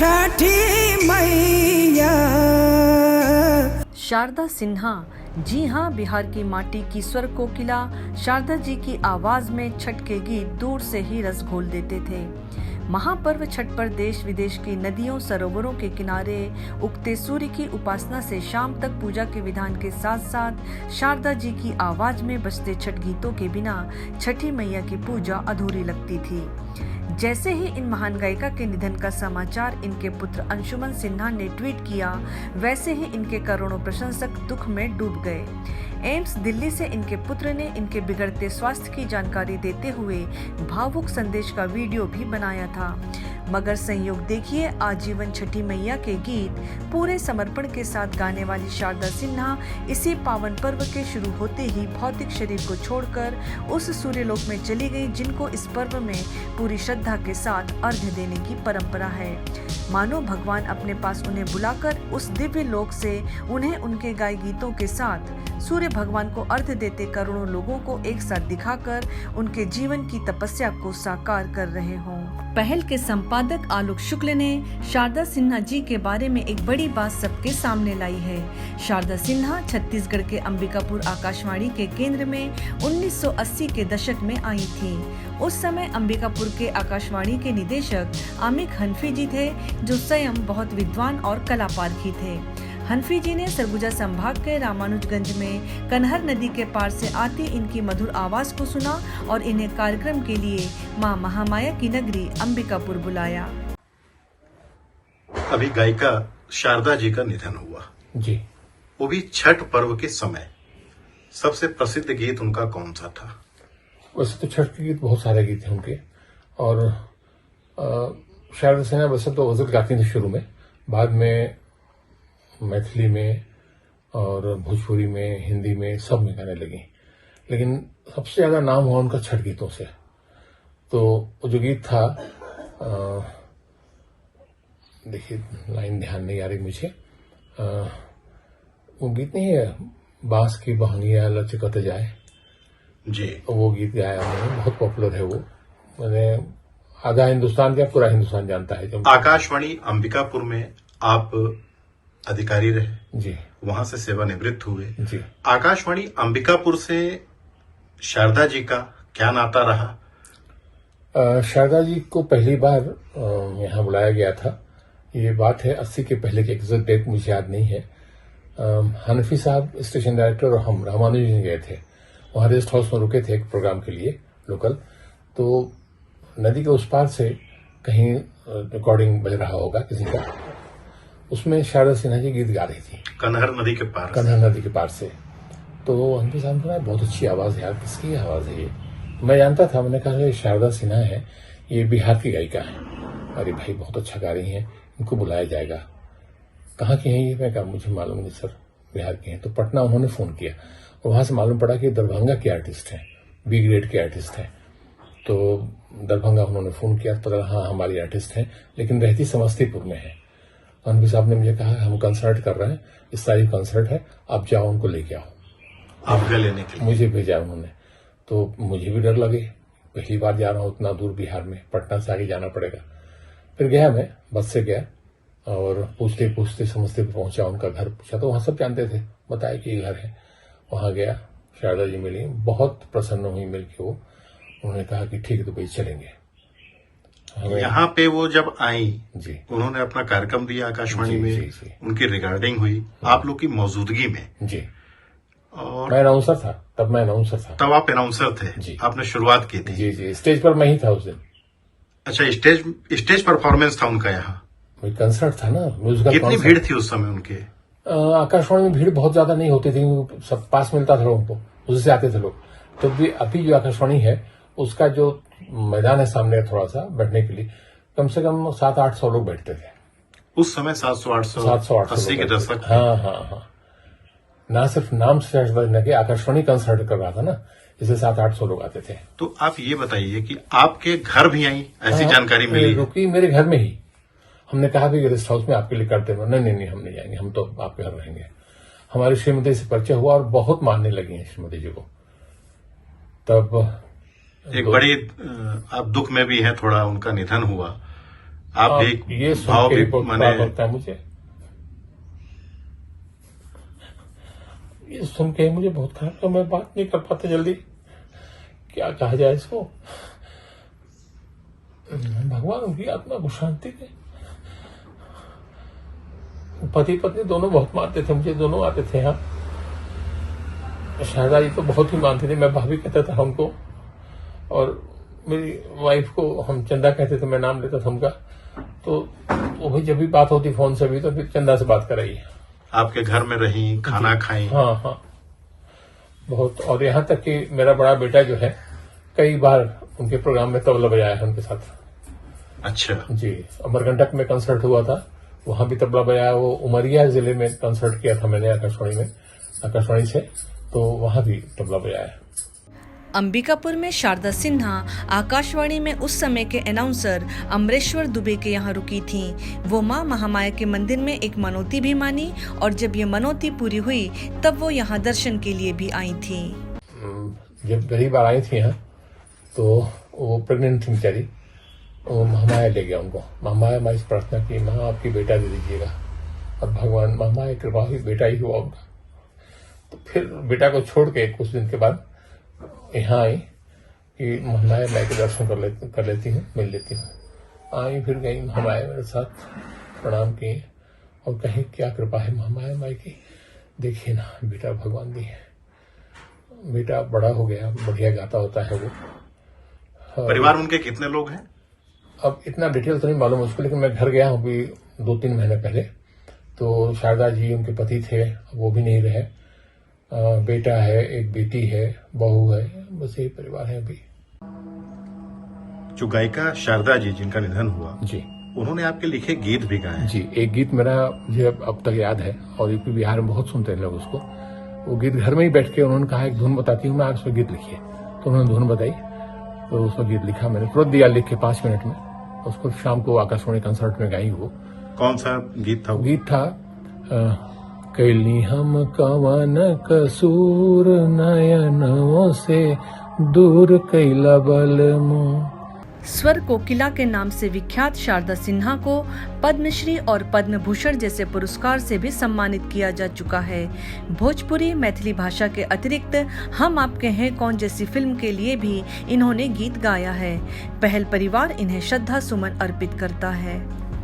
छठी मैया। शारदा सिन्हा, जी हाँ, बिहार की माटी की स्वर कोकिला शारदा जी की आवाज में छठ के गीत दूर से ही रस घोल देते थे। महापर्व छठ पर देश विदेश की नदियों सरोवरों के किनारे उगते सूर्य की उपासना से शाम तक पूजा के विधान के साथ साथ शारदा जी की आवाज में बजते छठ गीतों के बिना छठी मैया की पूजा अधूरी लगती थी। जैसे ही इन महान गायिका के निधन का समाचार इनके पुत्र अंशुमन सिन्हा ने ट्वीट किया, वैसे ही इनके करोड़ों प्रशंसक दुख में डूब गए। एम्स दिल्ली से इनके पुत्र ने इनके बिगड़ते स्वास्थ्य की जानकारी देते हुए भावुक संदेश का वीडियो भी बनाया था। मगर संयोग देखिए, आजीवन छठी मैया के गीत पूरे समर्पण के साथ गाने वाली शारदा सिन्हा इसी पावन पर्व के शुरू होते ही भौतिक शरीर को छोड़कर उस सूर्यलोक में चली गई, जिनको इस पर्व में पूरी श्रद्धा के साथ अर्घ्य देने की परंपरा है। मानो भगवान अपने पास उन्हें बुलाकर उस दिव्य लोक से उन्हें उनके गाय गीतों के साथ सूर्य भगवान को अर्घ्य देते करोड़ों लोगों को एक साथ दिखाकर उनके जीवन की तपस्या को साकार कर रहे हों। पहल के संपादक आलोक शुक्ल ने शारदा सिन्हा जी के बारे में एक बड़ी बात सबके सामने लाई है। शारदा सिन्हा छत्तीसगढ़ के अंबिकापुर आकाशवाणी के केंद्र में 1980 के दशक में आई थी। उस समय अंबिकापुर के आकाशवाणी के निदेशक आमिक हनफी जी थे, जो स्वयं बहुत विद्वान और कलापारखी थे। हनफी जी ने सरगुजा संभाग के रामानुजगंज में कनहर नदी के पार से आती इनकी मधुर आवाज को सुना और इन्हें कार्यक्रम के लिए मां महामाया की नगरी अंबिकापुर बुलाया। अभी गायिका शारदा जी का निधन हुआ जी, वो भी छठ पर्व के समय। सबसे प्रसिद्ध गीत उनका कौन सा था? वैसे तो छठ के गीत बहुत सारे गीत हैं उनके, और शारदा सिन्हा वैसे तो गजल गाती थी शुरू में, बाद में मैथिली में और भोजपुरी में, हिंदी में, सब में गाने लगी। लेकिन सबसे ज्यादा नाम हुआ उनका छठ गीतों से। तो वो जो गीत था, देखिए लाइन ध्यान नहीं आ रही मुझे, वो गीत नहीं है, बांस की बहंगिया लचकत जाए जी, वो गीत गाया उन्होंने, बहुत पॉपुलर है वो। मैंने आधा हिंदुस्तान क्या पूरा हिंदुस्तान जानता है। जब आकाशवाणी अंबिकापुर में आप अधिकारी रहे जी, वहां से सेवानिवृत्त हुए जी, आकाशवाणी अंबिकापुर से शारदा जी का क्या नाता रहा? शारदा जी को पहली बार यहाँ बुलाया गया था। ये बात है 80 के पहले की, एग्जैक्ट डेट मुझे याद नहीं है। हनफी साहब स्टेशन डायरेक्टर और हम रामानुज जी गए थे, वहां रेस्ट हाउस में रुके थे एक प्रोग्राम के लिए लोकल। तो नदी के उस पार से कहीं रिकॉर्डिंग बज रहा होगा किसी का, उसमें शारदा सिन्हा जी गीत गा रही थी कनहर नदी के पार कन्हा नदी के पार से। तो हनफी साहब ने कहा बहुत अच्छी आवाज है यार, किसकी आवाज है ये? मैं जानता था, मैंने कहा ये शारदा सिन्हा है, ये बिहार की गायिका है। अरे भाई बहुत अच्छा गा रही हैं, इनको बुलाया जाएगा। कहाँ की है ये? मैं कहा मुझे मालूम नहीं सर, बिहार की हैं। तो पटना उन्होंने फोन किया और वहां से मालूम पड़ा कि दरभंगा के आर्टिस्ट हैं, बी ग्रेड के आर्टिस्ट हैं। तो दरभंगा उन्होंने फोन किया, पता हाँ हमारी आर्टिस्ट हैं, लेकिन रहती समस्तीपुर में है। हनफी साहब ने मुझे कहा हम कंसर्ट कर रहे हैं, इस तारीख कंसर्ट है, आप जाओ उनको लेके आओ। आपका लेने के लिए मुझे भेजा उन्होंने। तो मुझे भी डर लगे, पहली बार जा रहा हूँ इतना दूर बिहार में, पटना से आगे जाना पड़ेगा। फिर गया, मैं बस से गया और पूछते पूछते समस्तीपुर पहुंचा, उनका घर पूछा तो वहां सब जानते थे, बताया कि ये घर है। वहां गया, शारदा जी मिली, बहुत प्रसन्न हुई मिलके वो। उन्होंने कहा कि ठीक है तो भाई चलेंगे। यहाँ पे वो जब आई जी, उन्होंने अपना कार्यक्रम दिया आकाशवाणी जी, में जी, जी। उनकी रिकॉर्डिंग हुई आप लोग की मौजूदगी में, जी, और मैं अनाउंसर था तब, मैं अनाउंसर था तब आप अनाउंसर थे जी। आपने शुरुआत की थी। जी जी, स्टेज पर मैं ही था उस दिन। अच्छा, स्टेज परफॉर्मेंस था उनका यहाँ? वही कंसर्ट था ना, म्यूजिकल कितनी कंसर्ट। भीड़ थी उस समय उनके? आकाशवाणी में भीड़ बहुत ज्यादा नहीं होती थी, सब पास मिलता था लोगों को, उसी से आते थे लोग। तो भी अभी जो आकाशवाणी है उसका जो मैदान है सामने थोड़ा सा बैठने के लिए, कम से कम 700-800 लोग बैठते थे उस समय। 700-800 700-800 80 के दशक। हाँ हाँ हाँ, ना सिर्फ नाम से आकाशवाणी कंसर्ट कर रहा था ना, इससे 700-800 लोग आते थे। तो आप ये बताइए कि आपके घर भी आई ऐसी जानकारी मिली? रुकी मेरे घर में ही। हमने कहा भी गेस्ट हाउस में आपके लिए करते हैं, नहीं हम नहीं जाएंगे, हम तो आपके घर रहेंगे। हमारी श्रीमती से परिचय हुआ और बहुत मानने लगी हैं श्रीमती जी को। तब एक बड़ी आप दुख में भी हैं थोड़ा, उनका निधन हुआ। आप भी ये सुन भाव के भी बहुत माने खराब लगता है मुझे। ये सुन के मुझे बहुत खराब लगता है, मैं बात नहीं कर पाता जल्दी, क्या कहा जाए इसको। भगवान उनकी आत्मा को शांति दे। पति पत्नी दोनों बहुत मानते थे मुझे, दोनों आते थे यहाँ। शारदा जी तो बहुत ही मानते थे, मैं भाभी कहता था हमको, और मेरी वाइफ को हम चंदा कहते थे, मैं नाम लेता था उनका। तो वो भी जब भी बात होती फोन से भी तो फिर चंदा से बात कराई। आपके घर में रही, खाना खाई? हाँ हाँ, बहुत। और यहाँ तक कि मेरा बड़ा बेटा जो है कई बार उनके प्रोग्राम में तबला बजाया है उनके साथ। अच्छा जी, अमरकंटक में कंसर्ट हुआ था, वहां भी तबला बजाया। वो उमरिया जिले में कंसर्ट किया था मैंने आकाशवाणी से, तो वहां भी तबला बजाया। अंबिकापुर में शारदा सिन्हा आकाशवाणी में उस समय के अनाउंसर अमरेश्वर दुबे के यहाँ रुकी थीं। वो माँ महामाया के मंदिर में एक मनौती भी मानी और जब ये मनौती पूरी हुई तब वो यहाँ दर्शन के लिए भी आई थीं। जब पहली बार आई थी यहाँ तो वो प्रेग्नेंट थी बेचारी, वो महामाया ले गया उनको। महामाया माँ से प्रार्थना की, माँ आपकी बेटा दे दीजिएगा, और भगवान महामाया कृपा हुई, बेटा ही हुआ उनका। तो फिर बेटा को छोड़ के कुछ दिन के बाद यहाँ आई कि महामाया माई के दर्शन कर लेती हूँ, मिल लेती हूँ। आई, फिर गई महामाया मेरे साथ, प्रणाम किए और कहीं क्या कृपा है महामाया माई की। देखिए ना, बेटा भगवान दी है, बेटा बड़ा हो गया, बढ़िया गाता होता है वो। परिवार उनके कितने लोग हैं? अब इतना डिटेल तो नहीं मालूम मुझको, लेकिन मैं घर गया हूँ अभी 2-3 महीने पहले, तो शारदा जी उनके पति थे, वो भी नहीं रहे। बेटा है, एक बेटी है, बहू है, बस यही परिवार है अभी। जो गायिका शारदा जी जिनका निधन हुआ जी, उन्होंने आपके लिखे गीत भी गाए? जी, एक गीत मेरा मुझे अब तक याद है, और यूपी बिहार में बहुत सुनते हैं लोग उसको। वो गीत घर में ही बैठ के उन्होंने कहा एक धुन बताती हूँ मैं, आप उसमें गीत लिखिए। तो उन्होंने धुन बताई, तो उसमें गीत लिखा मैंने, तुरंत दिया लिख के 5 मिनट में। उसको शाम को आकाशवाणी कंसर्ट में गाई वो। कौन सा गीत था? गीत था कैली हम कवन कसूर, नयनों से दूर कैला बल मुँह। स्वर कोकिला के नाम से विख्यात शारदा सिन्हा को पद्मश्री और पद्म भूषण जैसे पुरस्कार से भी सम्मानित किया जा चुका है। भोजपुरी मैथिली भाषा के अतिरिक्त हम आपके हैं कौन जैसी फिल्म के लिए भी इन्होंने गीत गाया है। पहल परिवार इन्हें श्रद्धा सुमन अर्पित करता है।